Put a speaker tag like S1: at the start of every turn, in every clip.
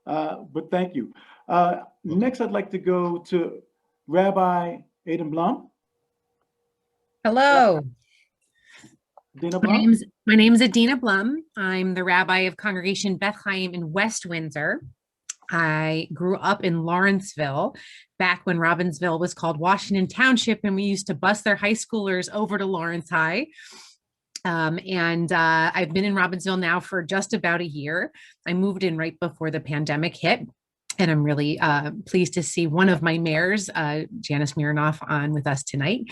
S1: but thank you. Next, I'd like to go to Rabbi Aidan Blum.
S2: Hello.
S1: Dina Blum.
S2: My name's Adina Blum. I'm the rabbi of Congregation Beth Chaim in West Windsor. I grew up in Lawrenceville back when Robbinsville was called Washington Township, and we used to bus their high schoolers over to Lawrence High. I've been in Robbinsville now for just about a year. I moved in right before the pandemic hit. And I'm really pleased to see one of my mayors, Janice Mironoff, on with us tonight.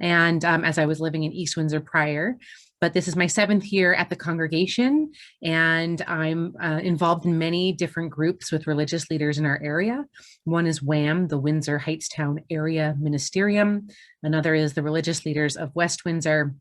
S2: And as I was living in East Windsor prior, but this is my 7th year at the congregation, and I'm involved in many different groups with religious leaders in our area. One is WHAM, the Windsor Heightstown Area Ministerium. Another is the Religious Leaders of West Windsor.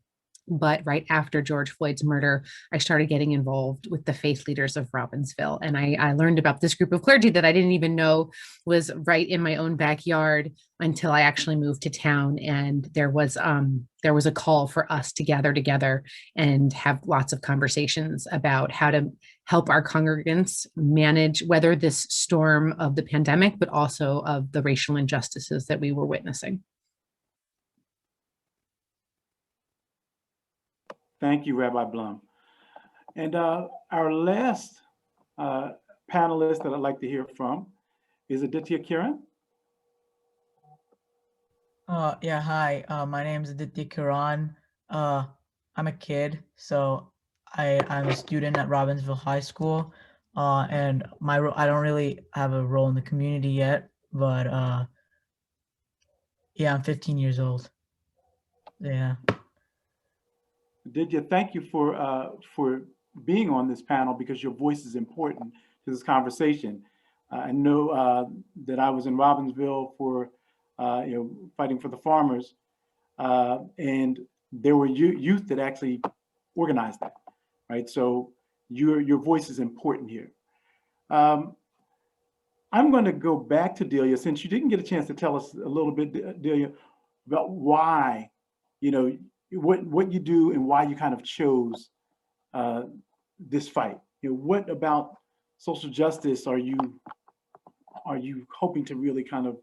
S2: But right after George Floyd's murder, I started getting involved with the faith leaders of Robbinsville. And I learned about this group of clergy that I didn't even know was right in my own backyard until I actually moved to town. And there was a call for us to gather together and have lots of conversations about how to help our congregants weather this storm of the pandemic, but also of the racial injustices that we were witnessing.
S1: Thank you, Rabbi Blum. And our last panelist that I'd like to hear from is Aditya Kiran.
S3: Yeah, hi. My name is Aditya Kiran. I'm a kid, so I'm a student at Robbinsville High School, and I don't really have a role in the community yet, but yeah, I'm 15 years old. Yeah.
S1: Aditya, thank you for being on this panel, because your voice is important to this conversation. I know that I was in Robbinsville for fighting for the farmers, and there were youth that actually organized that, right? So your voice is important here. I'm going to go back to Delia, since you didn't get a chance to tell us a little bit, Delia, about why, what you do and why you kind of chose this fight. What about social justice are you hoping to really kind of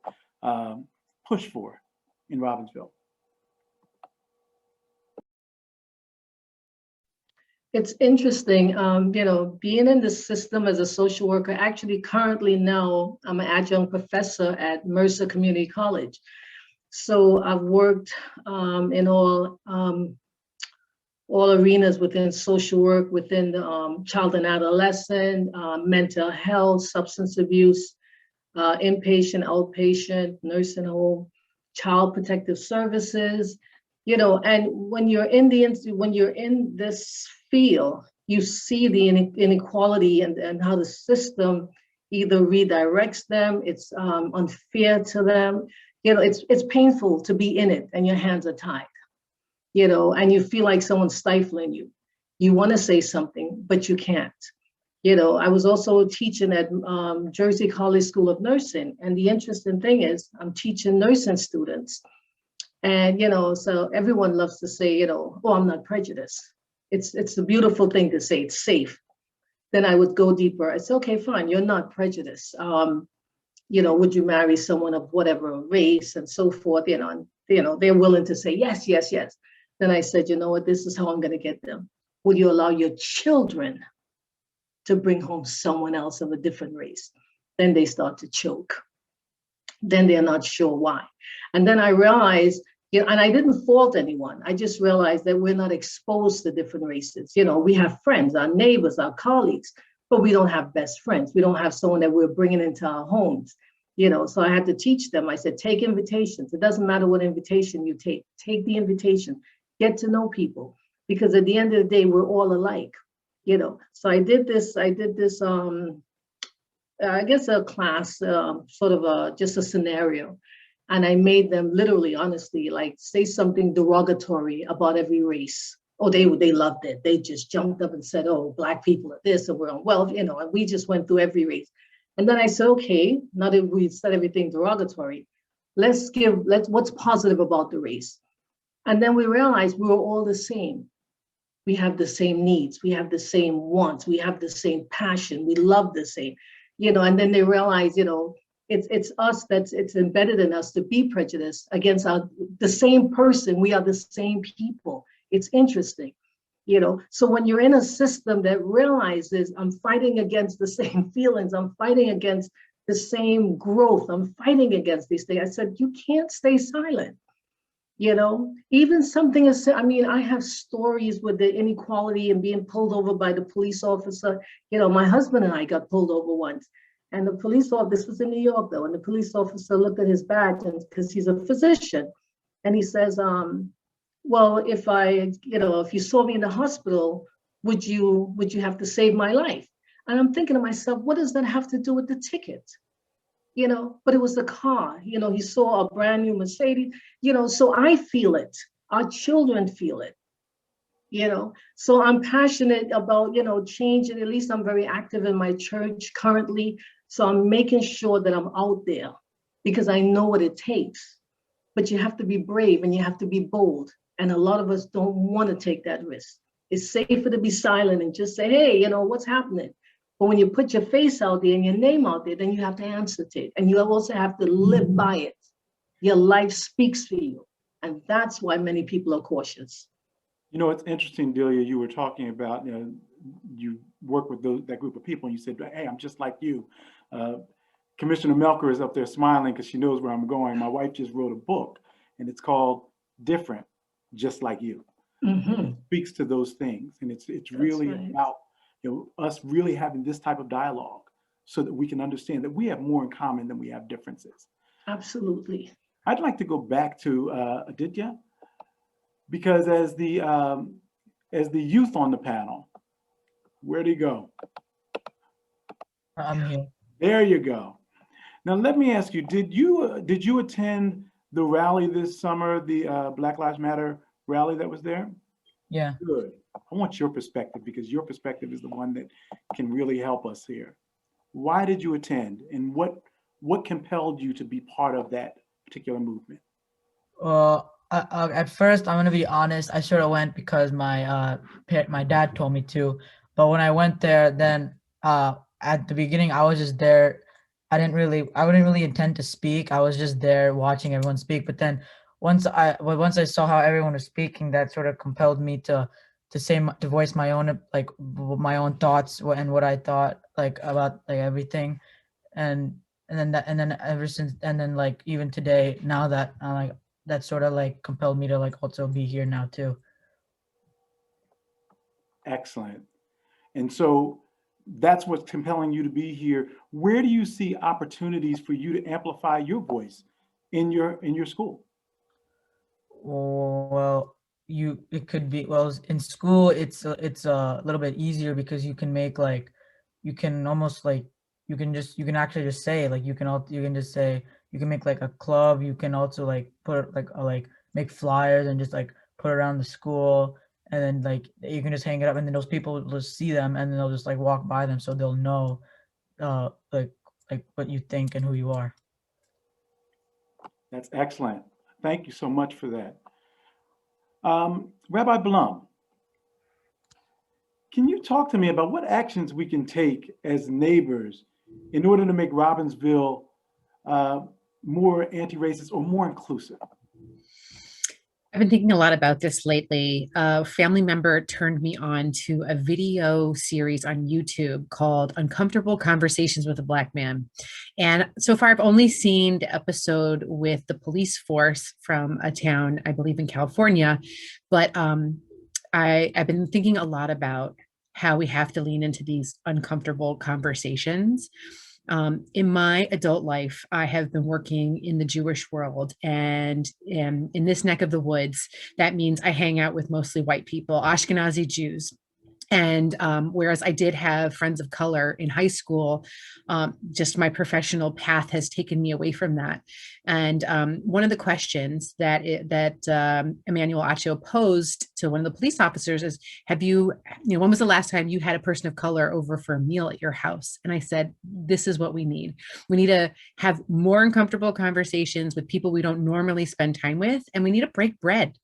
S1: push for in Robbinsville?
S4: It's interesting, being in the system as a social worker. Actually, currently now, I'm an adjunct professor at Mercer Community College. So I've worked in all arenas within social work, within the child and adolescent, mental health, substance abuse, inpatient, outpatient, nursing home, child protective services. And when you're in this field, you see the inequality and how the system either redirects them, it's unfair to them. It's painful to be in it and your hands are tied, and you feel like someone's stifling you. You want to say something, but you can't. I was also teaching at Jersey College School of Nursing. And the interesting thing is I'm teaching nursing students. And, so everyone loves to say, oh, I'm not prejudiced. It's a beautiful thing to say, it's safe. Then I would go deeper. I said, okay, fine, you're not prejudiced. Would you marry someone of whatever race and so forth, and they're willing to say, yes, yes, yes. Then I said, you know what, this is how I'm going to get them. Will you allow your children to bring home someone else of a different race? Then they start to choke. Then they're not sure why. And then I realized, and I didn't fault anyone. I just realized that we're not exposed to different races. We have friends, our neighbors, our colleagues, but we don't have best friends. We don't have someone that we're bringing into our homes. So I had to teach them. I said, take invitations. It doesn't matter what invitation you take the invitation, get to know people, because at the end of the day, we're all alike. So I did this, I guess a class, sort of just a scenario. And I made them literally, honestly, like say something derogatory about every race. Oh, they loved it. They just jumped up and said, oh, Black people are this, and we're on, well, and we just went through every race. And then I said, okay, now that we said everything derogatory, let's what's positive about the race. And then we realized we were all the same. We have the same needs. We have the same wants. We have the same passion. We love the same. and then they realize, it's us it's embedded in us to be prejudiced against the same person. We are the same people. It's interesting, So when you're in a system that realizes I'm fighting against the same feelings, I'm fighting against the same growth, I'm fighting against these things. I said, you can't stay silent. Even something is, I have stories with the inequality and being pulled over by the police officer. My husband and I got pulled over once, and the police officer, this was in New York though, and the police officer looked at his badge, and because he's a physician, and he says, well, if you saw me in the hospital, would you have to save my life? And I'm thinking to myself, what does that have to do with the ticket? But it was the car, he saw a brand new Mercedes, so I feel it. Our children feel it, so I'm passionate about, changing. At least I'm very active in my church currently. So I'm making sure that I'm out there because I know what it takes. But you have to be brave and you have to be bold. And a lot of us don't want to take that risk. It's safer to be silent and just say, hey, what's happening? But when you put your face out there and your name out there, then you have to answer to it. And you also have to live by it. Your life speaks for you. And that's why many people are cautious.
S1: It's interesting, Delia, you were talking about, you work with that group of people and you said, hey, I'm just like you. Commissioner Melker is up there smiling because she knows where I'm going. My wife just wrote a book and it's called Different, Just Like You.
S4: Mm-hmm.
S1: It speaks to those things. And it's really
S4: right.
S1: about us really having this type of dialogue so that we can understand that we have more in common than we have differences.
S4: Absolutely.
S1: I'd like to go back to Aditya, because as the youth on the panel, where'd he go?
S3: I'm here.
S1: There you go. Now let me ask you: did you attend the rally this summer, the Black Lives Matter rally that was there?
S3: Yeah.
S1: Good. I want your perspective because your perspective is the one that can really help us here. Why did you attend, and what compelled you to be part of that particular movement?
S3: Well, at first, I'm gonna be honest. I sort of went because my dad told me to. But when I went there, then at the beginning, I was just there. I wouldn't really intend to speak. I was just there watching everyone speak. But then once I saw how everyone was speaking, that sort of compelled me to voice my own my own thoughts and what I thought about everything, and then ever since, and then even today, now that that sort of compelled me to also be here now too.
S1: Excellent. And so that's what's compelling you to be here. Where do you see opportunities for you to amplify your voice in your school?
S3: Well, it could be, in school it's a little bit easier because you can make you can almost you can actually just say you can just say, you can make a club. You can also put make flyers and just put it around the school, and then you can just hang it up, and then those people will just see them, and then they'll just walk by them, so they'll know what you think and who you are.
S1: That's excellent. Thank you so much for that. Rabbi Blum, can you talk to me about what actions we can take as neighbors in order to make Robbinsville more anti-racist or more inclusive?
S2: I've been thinking a lot about this lately. A family member turned me on to a video series on YouTube called Uncomfortable Conversations with a Black Man. And so far, I've only seen the episode with the police force from a town, I believe in California. But I've been thinking a lot about how we have to lean into these uncomfortable conversations. In my adult life, I have been working in the Jewish world, and in this neck of the woods, that means I hang out with mostly white people, Ashkenazi Jews. And whereas I did have friends of color in high school, just my professional path has taken me away from that. And one of the questions that Emmanuel Acho posed to one of the police officers is, when was the last time you had a person of color over for a meal at your house? And I said, this is what we need. We need to have more uncomfortable conversations with people we don't normally spend time with, and we need to break bread.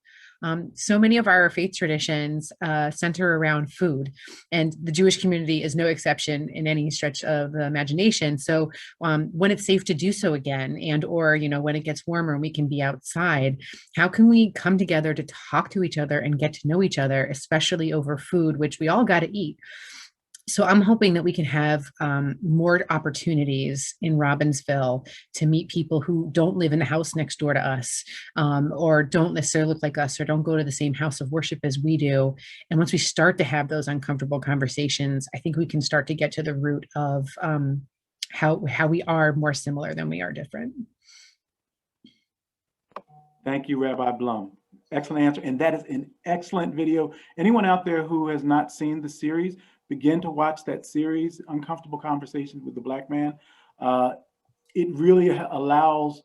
S2: So many of our faith traditions center around food, and the Jewish community is no exception in any stretch of the imagination. So when it's safe to do so again, and or when it gets warmer and we can be outside, how can we come together to talk to each other and get to know each other, especially over food, which we all got to eat? So I'm hoping that we can have more opportunities in Robbinsville to meet people who don't live in the house next door to us, or don't necessarily look like us, or don't go to the same house of worship as we do. And once we start to have those uncomfortable conversations, I think we can start to get to the root of how we are more similar than we are different.
S1: Thank you, Rabbi Blum. Excellent answer. And that is an excellent video. Anyone out there who has not seen the series, begin to watch that series, Uncomfortable Conversations with the Black Man. It really allows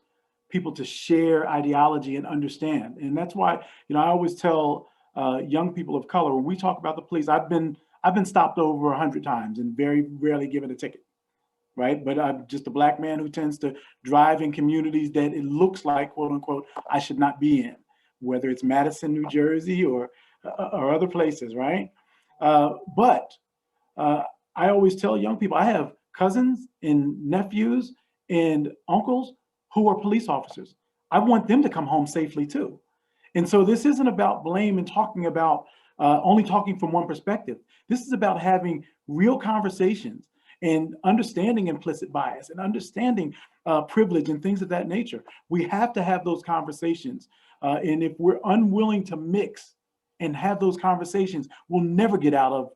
S1: people to share ideology and understand. And that's why, I always tell young people of color, when we talk about the police, I've been stopped over 100 times and very rarely given a ticket, right? But I'm just a Black man who tends to drive in communities that it looks like, quote unquote, I should not be in, whether it's Madison, New Jersey, or other places, right? But I always tell young people, I have cousins and nephews and uncles who are police officers. I want them to come home safely too. And so this isn't about blame and talking about only talking from one perspective. This is about having real conversations and understanding implicit bias and understanding privilege and things of that nature. We have to have those conversations. And if we're unwilling to mix and have those conversations, we'll never get out of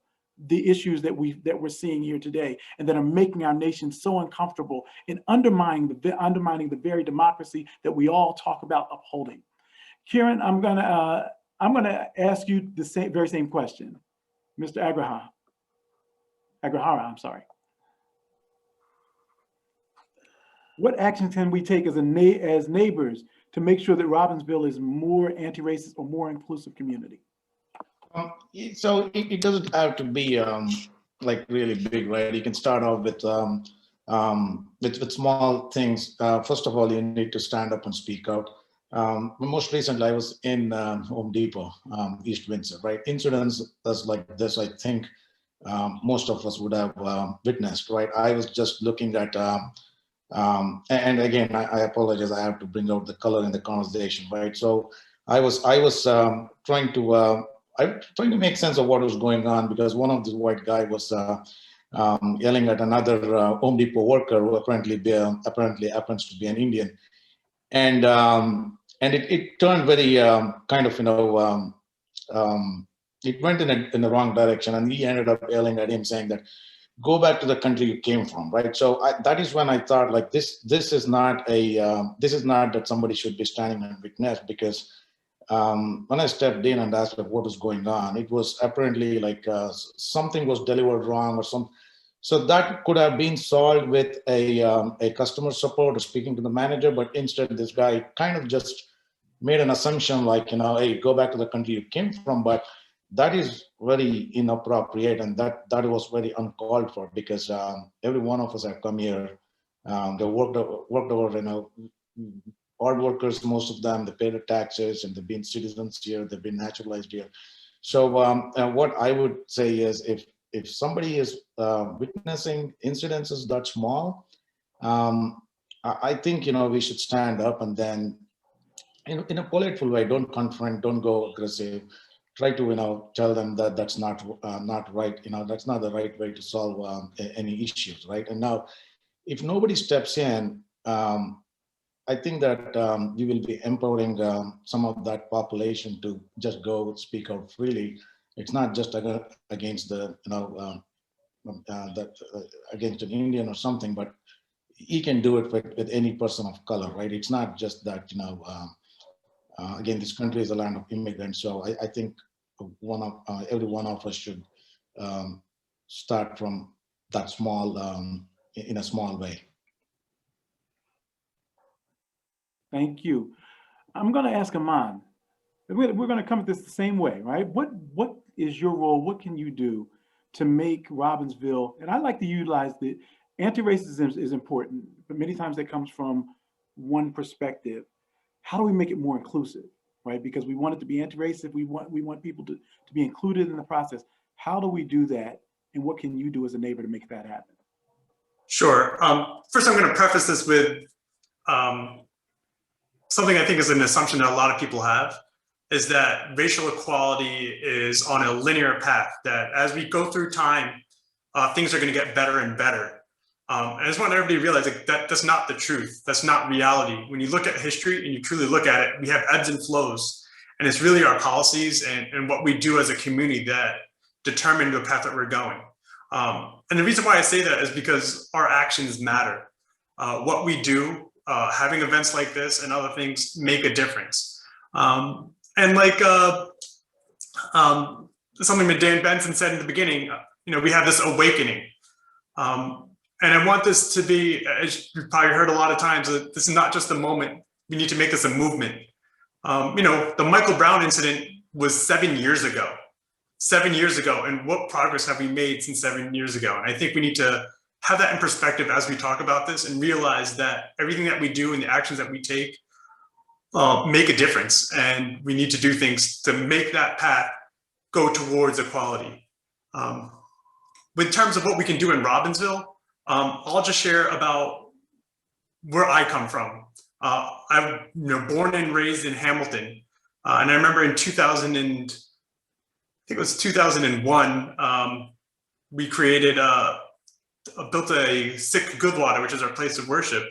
S1: the issues that we're seeing here today, and that are making our nation so uncomfortable and undermining the very democracy that we all talk about upholding. Kieran, I'm gonna ask you the very same question, Mr. Agrahara. I'm sorry. What action can we take as neighbors to make sure that Robbinsville is more anti-racist or more inclusive community?
S5: So it doesn't have to be like really big, right? You can start off with small things. First of all, you need to stand up and speak out. Most recently, I was in Home Depot, East Windsor, right? Incidents like this, I think most of us would have witnessed, right? I was just looking at, and again, I apologize, I have to bring out the color in the conversation, right? So I was trying to make sense of what was going on, because one of the white guy was yelling at another Home Depot worker who apparently happens to be an Indian, and it turned very it went in the wrong direction, and he ended up yelling at him, saying that, "Go back to the country you came from," right? So that is when I thought, like, this is not that somebody should be standing and witness, because when I stepped in and asked what was going on, it was apparently like something was delivered wrong or something. So that could have been solved with a customer support or speaking to the manager, but instead this guy kind of just made an assumption like, hey, go back to the country you came from. But that is very inappropriate, and that was very uncalled for, because every one of us have come here. They worked over, hard workers, most of them, they pay the taxes, and they've been citizens here, they've been naturalized here. So what I would say is, if somebody is witnessing incidences that small, I think, we should stand up, and then in a polite way, don't confront, don't go aggressive. Try to, tell them that that's not right. That's not the right way to solve any issues, right? And now, if nobody steps in, I think that we will be empowering some of that population to just go speak out freely. It's not just against the, against an Indian or something, but he can do it with any person of color, right? It's not just that, again, this country is a land of immigrants. So I think every one of us should start from that small, in a small way.
S1: Thank you. I'm going to ask Aman. We're going to come at this the same way, right? What is your role? What can you do to make Robbinsville? And I like to utilize the anti-racism is important, but many times that comes from one perspective. How do we make it more inclusive? right? Because we want it to be anti-racist. We want people to be included in the process. How do we do that? And what can you do as a neighbor to make that happen?
S6: Sure. First, I'm going to preface this with something I think is an assumption that a lot of people have, is that racial equality is on a linear path, that as we go through time, things are going to get better and better. I just want everybody to realize that that's not the truth. That's not reality. When you look at history and you truly look at it, we have ebbs and flows. And it's really our policies and what we do as a community that determine the path that we're going. And the reason why I say that is because our actions matter. What we do, having events like this and other things make a difference. And like something that Dan Benson said in the beginning, we have this awakening. And I want this to be, as you've probably heard a lot of times, that this is not just a moment. We need to make this a movement. The Michael Brown incident was 7 years ago. 7 years ago, and what progress have we made since 7 years ago? And I think we need to have that in perspective as we talk about this and realize that everything that we do and the actions that we take make a difference. And we need to do things to make that path go towards equality. In terms of what we can do in Robbinsville, I'll just share about where I come from. I'm born and raised in Hamilton. And I remember in 2001, we created, built a Sick Goodwater, which is our place of worship,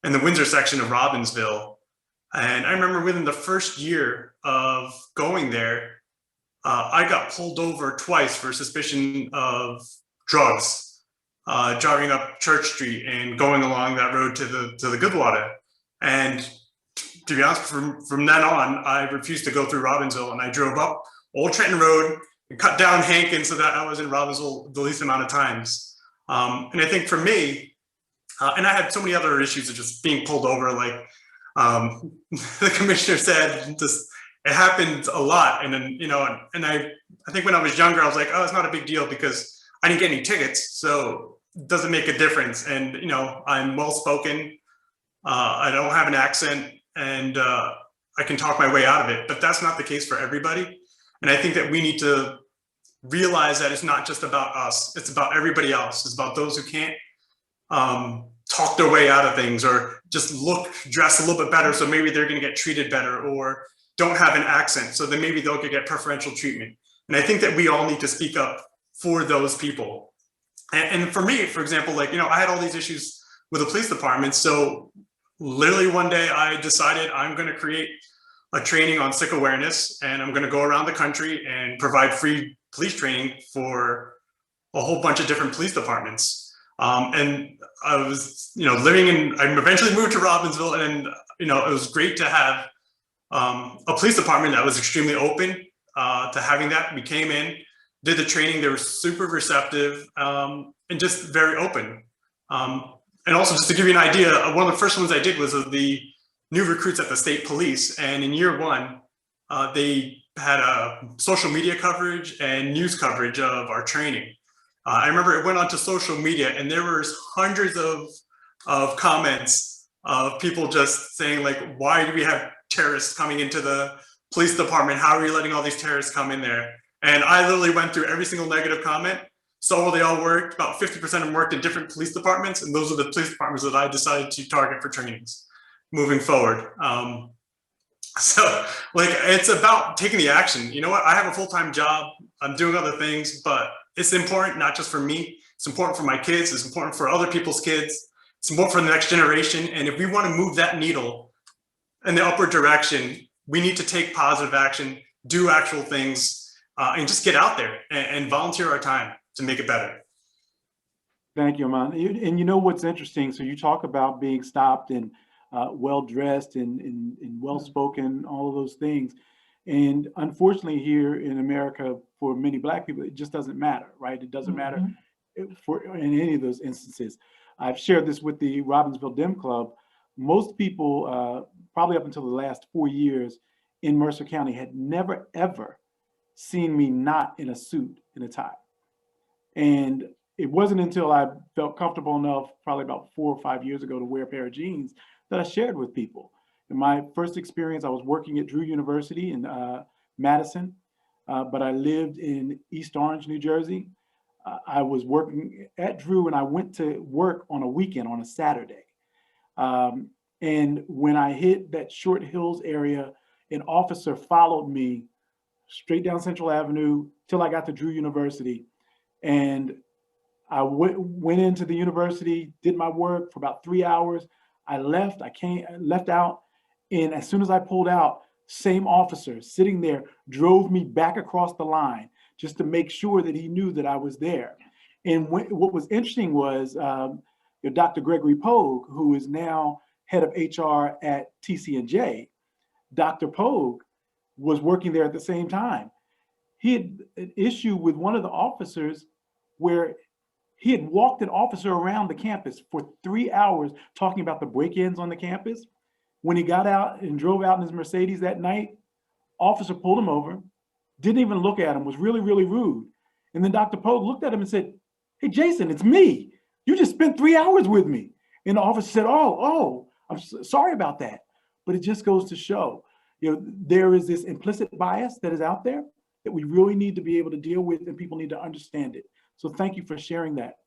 S6: in the Windsor section of Robbinsville. And I remember within the first year of going there, I got pulled over twice for suspicion of drugs, driving up Church Street and going along that road to the Goodwater. And to be honest, from then on, I refused to go through Robbinsville, and I drove up Old Trenton Road and cut down Hankins so that I was in Robbinsville the least amount of times. And I think for me, and I had so many other issues of just being pulled over, like the commissioner said, it happened a lot. And then, and I think when I was younger, I was like, oh, it's not a big deal because I didn't get any tickets. So it doesn't make a difference. And, I'm well-spoken. I don't have an accent, and I can talk my way out of it, but that's not the case for everybody. And I think that we need to realize that it's not just about us, it's about everybody else. It's about those who can't talk their way out of things, or just dress a little bit better, so maybe they're going to get treated better, or don't have an accent, so then maybe they'll get preferential treatment. And I think that we all need to speak up for those people. And for me, for example, I had all these issues with the police department. So literally one day I decided I'm going to create a training on sick awareness, and I'm going to go around the country and provide free police training for a whole bunch of different police departments. And I was, I eventually moved to Robbinsville, and, it was great to have a police department that was extremely open to having that. We came in, did the training, they were super receptive, and just very open. And also, just to give you an idea, one of the first ones I did was of the new recruits at the state police. And in year one, they had social media coverage and news coverage of our training. I remember it went onto social media, and there was hundreds of comments of people just saying, like, why do we have terrorists coming into the police department? How are you letting all these terrorists come in there? And I literally went through every single negative comment, saw where they all worked. About 50% of them worked in different police departments, and those are the police departments that I decided to target for trainings moving forward. So it's about taking the action. You know what? I have a full-time job. I'm doing other things, but it's important, not just for me. It's important for my kids. It's important for other people's kids. It's important for the next generation. And if we want to move that needle in the upward direction, we need to take positive action, do actual things, and just get out there and volunteer our time to make it better.
S1: Thank you, Aman. And what's interesting, so you talk about being stopped and well-dressed and well-spoken, all of those things. And unfortunately here in America, for many Black people, it just doesn't matter, right? It doesn't matter for in any of those instances. I've shared this with the Robbinsville Dem Club. Most people, probably up until the last 4 years in Mercer County, had never, ever seen me not in a suit and a tie. And it wasn't until I felt comfortable enough, probably about 4 or 5 years ago, to wear a pair of jeans that I shared with people. In my first experience, I was working at Drew University in Madison, but I lived in East Orange, New Jersey. I was working at Drew and I went to work on a weekend, on a Saturday. And when I hit that Short Hills area, an officer followed me straight down Central Avenue till I got to Drew University. And I went into the university, did my work for about 3 hours. I left, left out. And as soon as I pulled out, same officer sitting there drove me back across the line just to make sure that he knew that I was there. And what was interesting was Dr. Gregory Pogue, who is now head of HR at TC&J, Dr. Pogue was working there at the same time. He had an issue with one of the officers where he had walked an officer around the campus for 3 hours talking about the break-ins on the campus. When he got out and drove out in his Mercedes that night, officer pulled him over, didn't even look at him, was really, really rude. And then Dr. Pogue looked at him and said, "Hey, Jason, it's me. You just spent 3 hours with me." And the officer said, oh, I'm sorry about that. But it just goes to show, there is this implicit bias that is out there that we really need to be able to deal with, and people need to understand it. So thank you for sharing that.